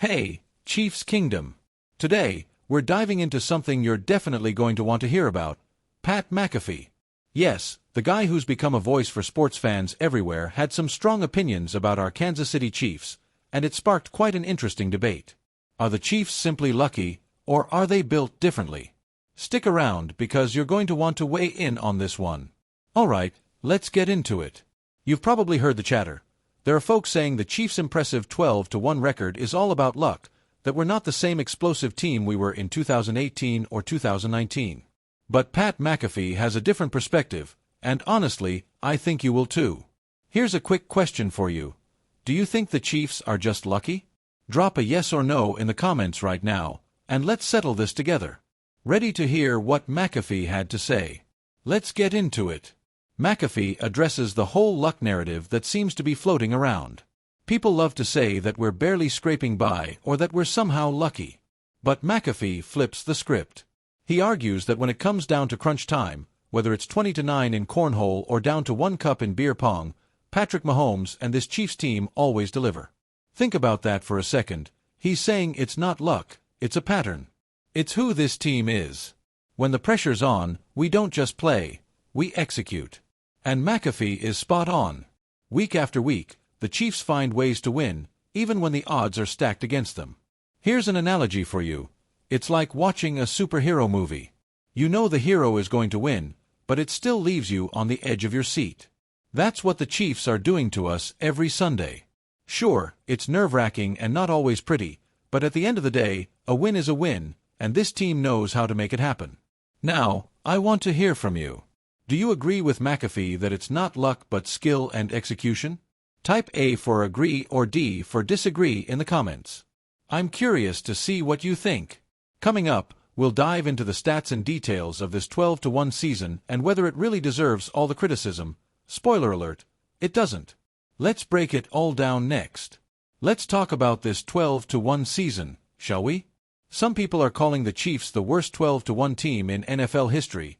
Hey, Chiefs Kingdom! Today, we're diving into something you're definitely going to want to hear about, Pat McAfee. Yes, the guy who's become a voice for sports fans everywhere had some strong opinions about our Kansas City Chiefs, and it sparked quite an interesting debate. Are the Chiefs simply lucky, or are they built differently? Stick around because you're going to want to weigh in on this one. Alright, let's get into it. You've probably heard the chatter. There are folks saying the Chiefs' impressive 12-1 record is all about luck, that we're not the same explosive team we were in 2018 or 2019. But Pat McAfee has a different perspective, and honestly, I think you will too. Here's a quick question for you. Do you think the Chiefs are just lucky? Drop a yes or no in the comments right now, and let's settle this together. Ready to hear what McAfee had to say? Let's get into it. McAfee addresses the whole luck narrative that seems to be floating around. People love to say that we're barely scraping by or that we're somehow lucky. But McAfee flips the script. He argues that when it comes down to crunch time, whether it's 20-9 in cornhole or down to 1 cup in beer pong, Patrick Mahomes and this Chiefs team always deliver. Think about that for a second. He's saying it's not luck, it's a pattern. It's who this team is. When the pressure's on, we don't just play, we execute. And McAfee is spot on. Week after week, the Chiefs find ways to win, even when the odds are stacked against them. Here's an analogy for you. It's like watching a superhero movie. You know the hero is going to win, but it still leaves you on the edge of your seat. That's what the Chiefs are doing to us every Sunday. Sure, it's nerve-wracking and not always pretty, but at the end of the day, a win is a win, and this team knows how to make it happen. Now, I want to hear from you. Do you agree with McAfee that it's not luck but skill and execution? Type A for agree or D for disagree in the comments. I'm curious to see what you think. Coming up, we'll dive into the stats and details of this 12-1 season and whether it really deserves all the criticism. Spoiler alert, it doesn't. Let's break it all down next. Let's talk about this 12-1 season, shall we? Some people are calling the Chiefs the worst 12-1 team in NFL history.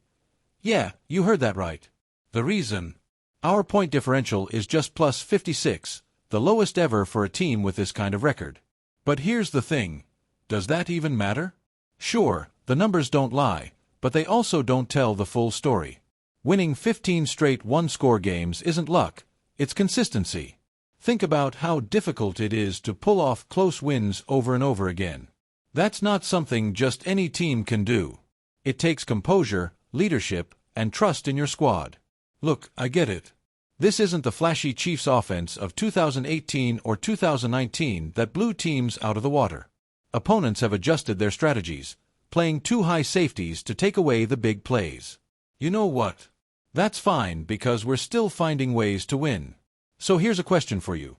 Yeah, you heard that right. The reason? Our point differential is just plus 56, the lowest ever for a team with this kind of record. But here's the thing. Does that even matter? Sure, the numbers don't lie, but they also don't tell the full story. Winning 15 straight one-score games isn't luck, it's consistency. Think about how difficult it is to pull off close wins over and over again. That's not something just any team can do. It takes composure, leadership, and trust in your squad. Look, I get it. This isn't the flashy Chiefs offense of 2018 or 2019 that blew teams out of the water. Opponents have adjusted their strategies, playing too high safeties to take away the big plays. You know what? That's fine because we're still finding ways to win. So here's a question for you.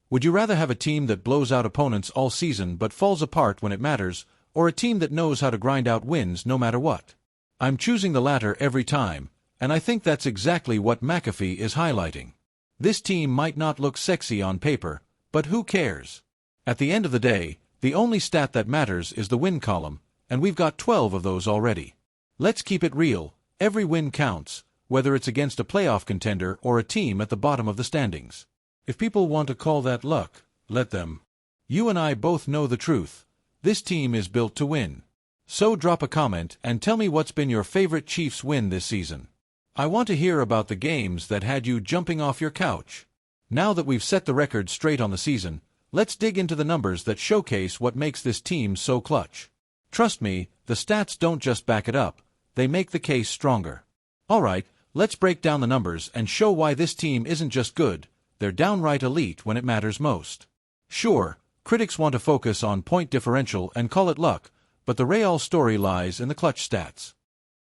Would you rather have a team that blows out opponents all season but falls apart when it matters, or a team that knows how to grind out wins no matter what? I'm choosing the latter every time, and I think that's exactly what McAfee is highlighting. This team might not look sexy on paper, but who cares? At the end of the day, the only stat that matters is the win column, and we've got 12 of those already. Let's keep it real. Every win counts, whether it's against a playoff contender or a team at the bottom of the standings. If people want to call that luck, let them. You and I both know the truth. This team is built to win. So drop a comment and tell me what's been your favorite Chiefs win this season. I want to hear about the games that had you jumping off your couch. Now that we've set the record straight on the season, let's dig into the numbers that showcase what makes this team so clutch. Trust me, the stats don't just back it up, they make the case stronger. Alright, let's break down the numbers and show why this team isn't just good, they're downright elite when it matters most. Sure, critics want to focus on point differential and call it luck, but the real story lies in the clutch stats.